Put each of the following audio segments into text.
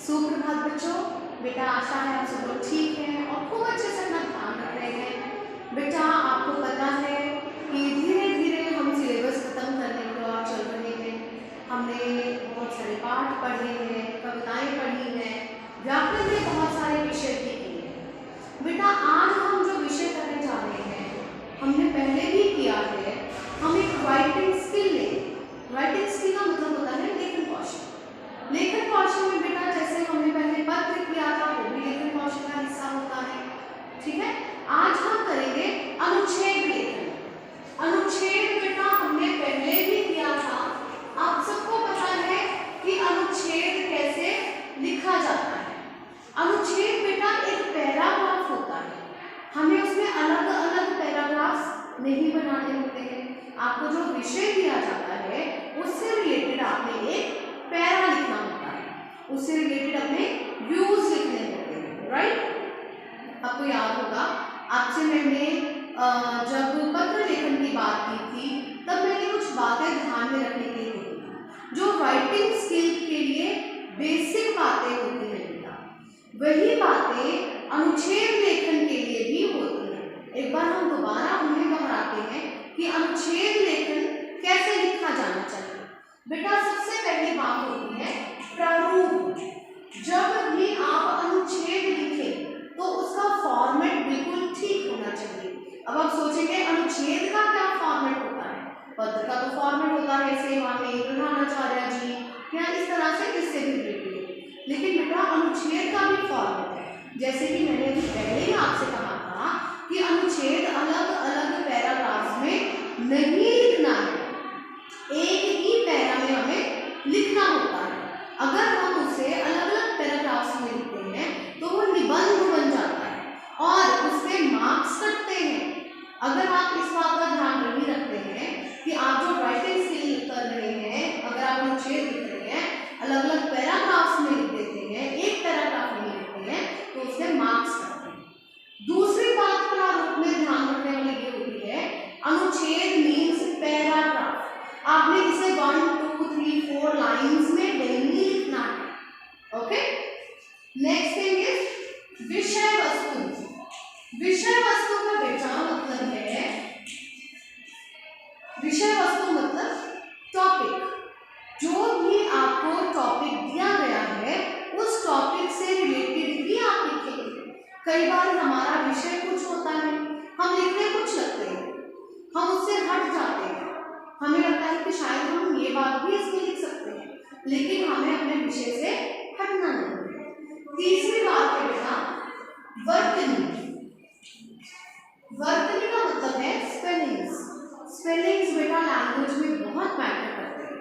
सुप्रभात बच्चों। बेटा आशा है आप सब लोग ठीक हैं और खूब अच्छे से अपना ध्यान रख रहे हैं। बेटा आपको पता है कि धीरे धीरे हम सिलेबस खत्म करने की ओर चल रहे हैं। हमने बहुत सारे पाठ पढ़े हैं, कविताएं पढ़ी हैं, व्याकरण में बहुत सारे विषय भी किए हैं। बेटा आज हम जो विषय करने जा रहे हैं हमने पहले भी किया है। हम एक राइटिंग स्किल लेंगे। राइटिंग स्किल का मतलब होता है लेखन कौशल। लेखन कौशल में बेटा जैसे हमने पहले पत्र किया था वो भी लेखन कौशल का हिस्सा होता है। ठीक है, आज हम करेंगे अनुच्छेद लेखन। अनुच्छेद बेटा हमने पहले भी किया था। आप सबको पता है कि अनुच्छेद कैसे लिखा जाता है। अनुच्छेद बेटा एक पैराग्राफ होता है। हमें उसमें अलग अलग पैराग्राफ्स नहीं बनाने होते हैं। आपको जो विषय दिया जाता है उससे रिलेटेड आपने एक पैरा लिखना होता है, उससे रिलेटेड अपने व्यूज लिखने होते हैं। राइट, आपको याद होगा आपसे मैंने जब पत्र लेखन की बात की थी तब मैंने कुछ बातें ध्यान में रखने के लिए होती जो राइटिंग स्किल के लिए बेसिक बातें होती हैं बेटा, वही बातें अनुच्छेद लेखन के लिए भी होती हैं। एक बार हम दोबारा उन्हें दोहराते हैं कि अनुच्छेद लेखन कैसे लिखा जाना चाहिए। बेटा सबसे पहली बात होती है प्रारूप। जब भी आप अनुच्छेद लिखें तो उसका फॉर्मेट बिल्कुल ठीक होना चाहिए। अब आप सोचेंगे अनुच्छेद का क्या फॉर्मेट होता है? पत्र का तो फॉर्मेट होता है सेवा में प्रधानाचार्य जी या इस तरह से किससे भी रिलेटेड, लेकिन बेटा अनुच्छेद का भी फॉर्मेट है। जैसे कि मैंने अभी पहले ही आपसे कहा था कि अनुच्छेद अलग अलग पैराग्राफ में नहीं लिखना है, एक ही पैरा में हमें लिखना होता है। अगर हम उसे अलग अलग पैराग्राफ्स में लिखते हैं तो वो निबंध बन जाता है और उसके मार्क्स कटते हैं। अगर आप इस बात का ध्यान नहीं रखते हैं कि आप जो राइटिंग स्किल कर रहे हैं, अगर आप अनुच्छेद लिख रहे हैं अलग अलग पैराग्राफ्स में लिख देते हैं, एक पैराग्राफ में लिखते हैं तो उसके मार्क्स कटते हैं। दूसरी बात प्रारूप में ध्यान रखने वाली ये होती है अनुच्छेद मीन्स पैराग्राफ। आपने इसे 1 2 3 4 लाइंस में नहीं लिखना है। ओके, नेक्स्ट थिंग इज विषय वस्तु। विषय वस्तु का बेटा मतलब है, विषय वस्तु मतलब टॉपिक। जो भी आपको टॉपिक दिया गया है उस टॉपिक से रिलेटेड ही आप लिखेंगे। कई बार हमारा विषय कुछ होता है, हम लिखने कुछ लगते हैं, हम उससे हट जाते हैं, हमें लगता है कि शायद हम ये बात भी इसमें लिख सकते हैं, लेकिन हमें अपने विषय से हटना नहीं है। तीसरी बात है बेटा वर्तनी। वर्तनी का मतलब है स्पेलिंग्स। स्पेलिंग्स बेटा लैंग्वेज में बहुत मैटर करते हैं।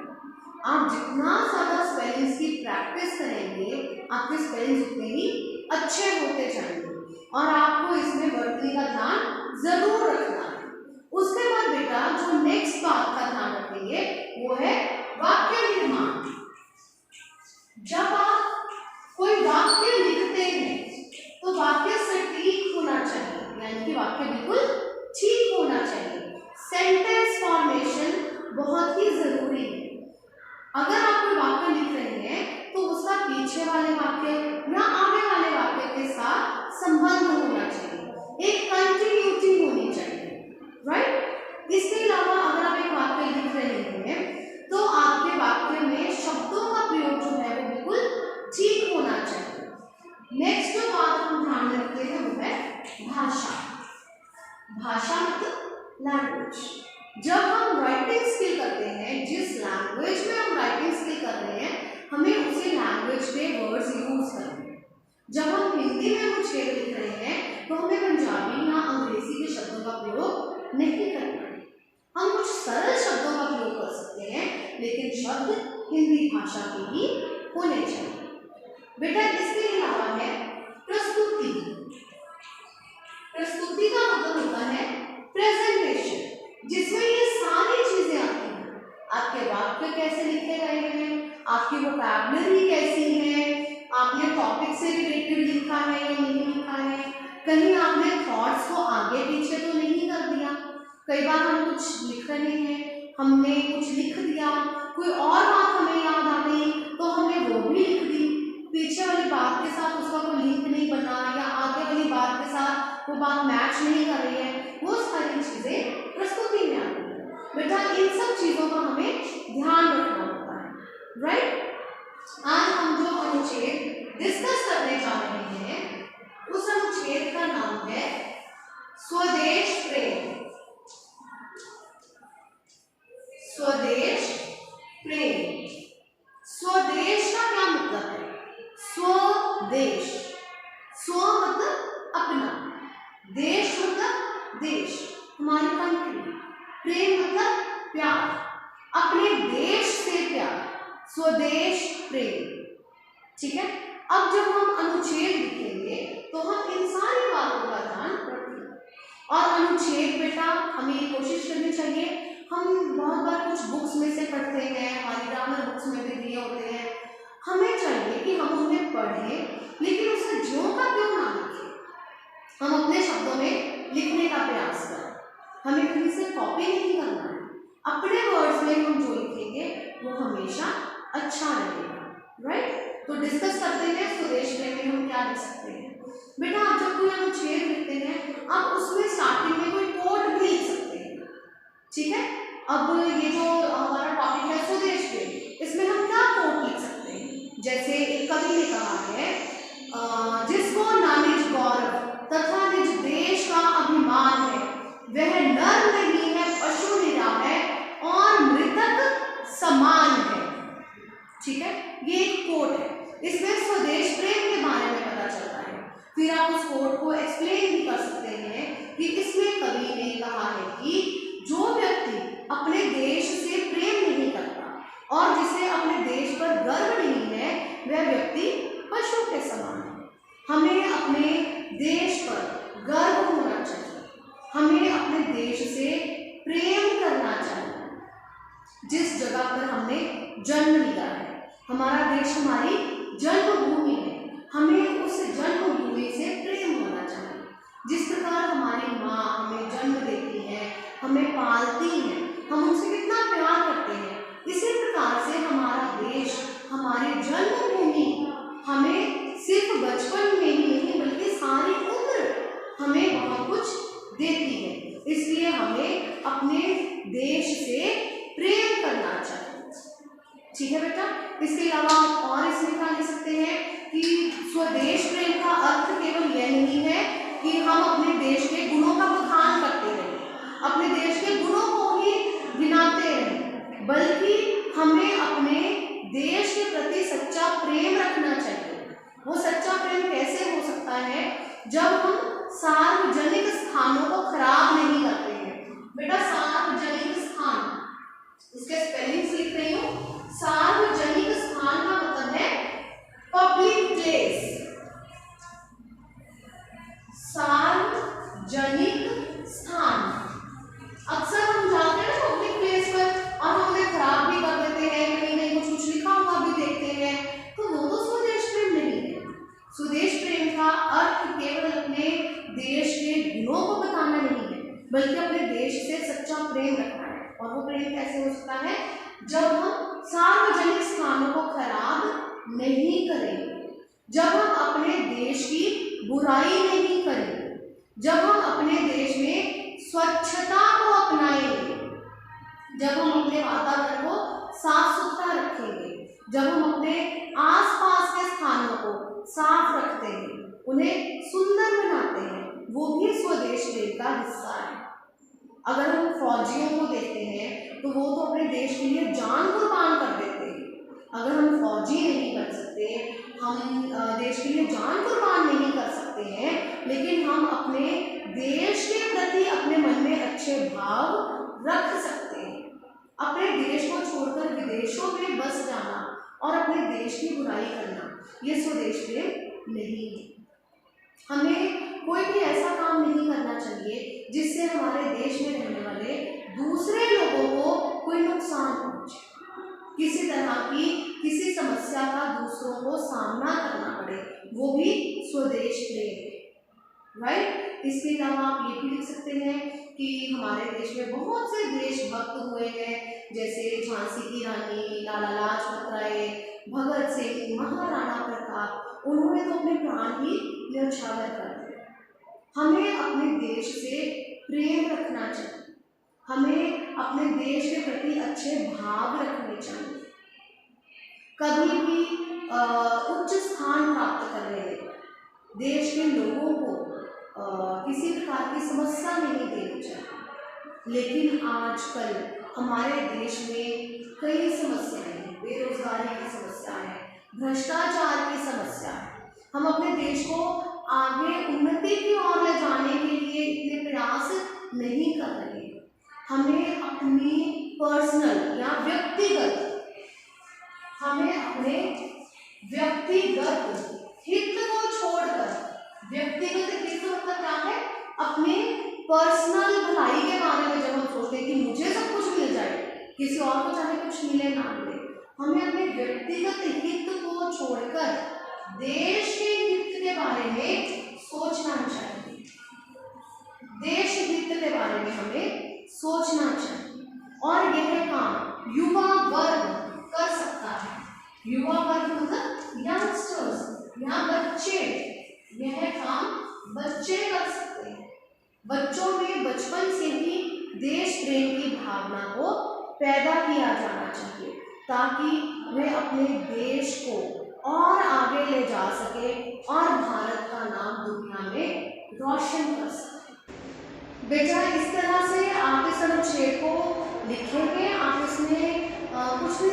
आप जितना ज़्यादा स्पेलिंग्स की प्रैक्टिस करेंगे आपके स्पेलिंग्स उतने ही अच्छे होते जाएंगे और आपको इसमें वर्तनी का ध्यान जरूर रखना है। उसके बाद बेटा जो नेक्स्ट बात का ध्यान रखेंगे वो है वाक्य निर्माण। जब आप कोई वाक्य लिखते हैं तो वाक्य सटीक होना चाहिए, यानी कि वाक्य बिल्कुल ठीक होना चाहिए। सेंटेंस फॉर्मेशन बहुत ही जरूरी है। अगर आप कोई वाक्य लिख रहे हैं तो उसका पीछे वाले वाक्य या आगे वाले वाक्य के साथ संबंध होना चाहिए, एक कंटिन्यूटी होनी चाहिए। राइट, इसके अलावा अगर आप एक वाक्य लिख रहे हैं तो आपके वाक्य में शब्दों का प्रयोग जो है वो बिल्कुल ठीक होना चाहिए। नेक्स्ट जो बात हम ध्यान में रखते हैं वो है भाषा। भाषा मतलब लैंग्वेज। जब हम राइटिंग स्किल करते हैं, जिस लैंग्वेज में हम राइटिंग स्किल कर रहे हैं हमें उसी लैंग्वेज के वर्ड्स यूज करने हैं। जब हम हिंदी में कुछ लिख रहे हैं तो हमें पंजाबी या अंग्रेजी के शब्दों का प्रयोग नहीं करना है। हम कुछ सरल शब्दों का प्रयोग कर सकते हैं लेकिन शब्द हिंदी भाषा के ही होने चाहिए। बेटा इसके अलावा है प्रस्तुति। प्रस्तुति का मतलब होता है प्रेजेंटेशन, जिसमें ये सारी चीजें आती हैं। आपके वाक्य कैसे लिखे गए हैं, आपकी वोकैबुलरी कैसी है, आपने टॉपिक से रिलेटेड लिखा है या नहीं लिखा है, कहीं आपने थॉट्स को आगे पीछे तो नहीं कर दिया। कई बार हम कुछ लिख रहे हैं, हमने कुछ लिख दिया, कोई और बात हमें याद आ गई तो हमने वो भी लिख दी, पीछे वाली बात मैच नहीं कर रही है, वो सारी चीजें प्रस्तुति में आती है। बेटा इन सब चीजों का हमें ध्यान रखना होता है, राइट। आज हम जो अनुच्छेद डिस्कस करने जा रहे हैं उस अनुच्छेद का नाम है स्वदेश प्रेम। स्वदेश प्रेम। स्वदेश का क्या मतलब है? स्वदेश, स्व मतलब अपना, देश मतलब देश, हमारी कंट्री, प्रेम मतलब प्यार, अपने देश से प्यार, स्वदेश प्रेम। ठीक है। अब जब हम अनुच्छेद लिखेंगे तो हम इन सारी बातों का ध्यान रखेंगे। और अनुच्छेद बेटा हमें ये कोशिश करनी चाहिए, हम बहुत बार कुछ बुक्स में से पढ़ते हैं, हमारी ग्रामर बुक्स में भी दिए होते हैं, हमें चाहिए कि हम उन्हें पढ़ें लेकिन उसे ज्यों का त्यों ना लिखें, हम अपने शब्दों में लिखने का प्रयास करें। हमें कहीं से कॉपी नहीं करना है, अपने वर्ड्स में हम जो लिखेंगे वो हमेशा अच्छा रहेगा, राइट। तो डिस्कस करते हैं स्वदेश प्रेम में हम क्या लिख सकते हैं। बेटा आप जब कोई अनुच्छेद लिखते हैं आप उसमें स्टार्टिंग में कोई कोट भी लिख सकते हैं, ठीक है। अब ये जो हमारा टॉपिक है स्वदेश प्रेम, इसमें हम क्या कोट लिख सकते हैं? जैसे एक कवि ने कहा है, जिसको ना निज गौरव तथा निज देश का अभिमान है, वह नर नहीं है पशु निरा है और मृतक समान है। ठीक है, ये एक कोट है, इसमें स्वदेश प्रेम के बारे में पता चलता है। फिर आप उस कोट को एक्सप्लेन भी कर सकते हैं कि इसमें कवि ने कहा है कि जो व्यक्ति अपने देश से प्रेम नहीं करता और जिसे अपने देश पर गर्व नहीं है वह व्यक्ति पशु के समान है। हमें अपने देश पर गर्व होना चाहिए, हमें अपने देश से प्रेम करना चाहिए। जिस जगह पर हमने जन्म लिया है, हमारा देश हमारी जन्मभूमि है, हमें उस जन्मभूमि से प्रेम होना चाहिए। जिस प्रकार हमारी माँ हमें जन्म देती है, हमें पालती है, हम उनसे कितना प्यार करते हैं, इसी प्रकार से हमारा देश, हमारी जन्मभूमि हमें सिर्फ बचपन में ही नहीं बल्कि सारी उम्र हमें बहुत कुछ देती है। इसलिए हमें अपने देश से प्रेम करना चाहिए। ठीक है बेटा, इसके अलावा और इसमें क्या लिख सकते हैं कि स्वदेश प्रेम का अर्थ केवल यह नहीं है कि हम अपने देश के गुणों का बखान करते रहें, अपने देश के गुणों को ही गिनाते रहें, बल्कि हमें अपने देश के प्रति सच्चा प्रेम रखना चाहिए। वो सच्चा प्रेम कैसे हो सकता है? जब हम सार्वजनिक स्थानों को खराब नहीं करते हैं। बेटा सार्वजनिक स्थान, इसके स्पेलिंग्स लिख रही हूँ। सार्वजनिक स्थान का मतलब है पब्लिक प्लेस। सार्वजनिक स्थान, अक्सर हम जाते हैं ना पब्लिक प्लेस पर और हम उन्हें खराब भी कर देते हैं, कहीं कहीं कुछ लिखा हुआ भी देखते हैं, तो वो तो स्वदेश प्रेम नहीं है। स्वदेश प्रेम का अर्थ केवल अपने देश के गुणों को बताना नहीं है, बल्कि अपने देश से सच्चा प्रेम रखना है। और वो प्रेम कैसे हो सकता है? जब हम सार्वजनिक स्थानों को खराब नहीं करेंगे, जब हम अपने देश की बुराई नहीं करेंगे, जब हम अपने देश में स्वच्छता को अपनाएंगे, जब हम अपने वातावरण को साफ सुथरा रखेंगे, जब हम अपने आसपास के स्थानों को साफ रखते हैं, उन्हें सुंदर बनाते हैं, वो भी स्वदेश प्रेम का हिस्सा है। अगर हम फौजियों को देखते हैं तो वो तो अपने देश के लिए जान कुर्बान कर देते हैं। अगर हम फौजी नहीं बन सकते, हम देश के लिए जान कुर्बान नहीं कर सकते हैं, लेकिन हम अपने देश के प्रति अपने मन में अच्छे भाव रख सकते हैं। अपने देश को छोड़कर विदेशों में बस जाना और अपने देश की बुराई करना, ये स्वदेश प्रेम नहीं है। हमें कोई भी ऐसा काम नहीं करना चाहिए जिससे हमारे देश में रहने वाले दूसरे लोगों को कोई नुकसान पहुंचे, किसी तरह की किसी समस्या का दूसरों को सामना करना पड़े, वो भी स्वदेश प्रेम है, राइट। इसके अलावा आप ये भी लिख सकते हैं कि हमारे देश में बहुत से देशभक्त हुए हैं, जैसे झांसी की रानी, लाला लाजपत राय, भगत सिंह, महाराणा प्रताप, उन्होंने तो अपने प्राण ही न्यौछावर कर दिए। हमें अपने देश से प्रेम रखना चाहिए, हमें अपने देश के प्रति अच्छे भाव रखने चाहिए। कभी भी उच्च स्थान प्राप्त करने में देश के लोगों को किसी प्रकार की समस्या नहीं देनी चाहिए। लेकिन आजकल हमारे देश में कई समस्याएं हैं, बेरोजगारी की समस्या है, भ्रष्टाचार की समस्या है। हम अपने देश को आगे उन्नति की ओर ले जाने के लिए इतने प्रयास नहीं कर रहे। हमें अपनी पर्सनल या व्यक्तिगत हित को छोड़कर, व्यक्तिगत हित मतलब क्या है, अपने पर्सनल भलाई के बारे में जब हम सोचते हैं कि मुझे सब कुछ मिल जाए, किसी और को चाहे कुछ मिले ना मिले, हमें अपने व्यक्तिगत हित को छोड़कर देश के हित के बारे में सोचना चाहिए। देश हित के बारे में हमें सोचना चाहिए और यह काम युवा वर्ग कर सकता है। युवा वर्ग मतलब यंगस्टर्स या बच्चे, यह काम बच्चे कर सकते हैं। बच्चों में बचपन से ही देश प्रेम की भावना को पैदा किया जाना चाहिए ताकि वे अपने देश को और आगे ले जा सके और भारत का नाम दुनिया में रोशन कर सके। बेटा इस तरह से आप इस अनुच्छेद को लिखेंगे, आप इसमें कुछ भी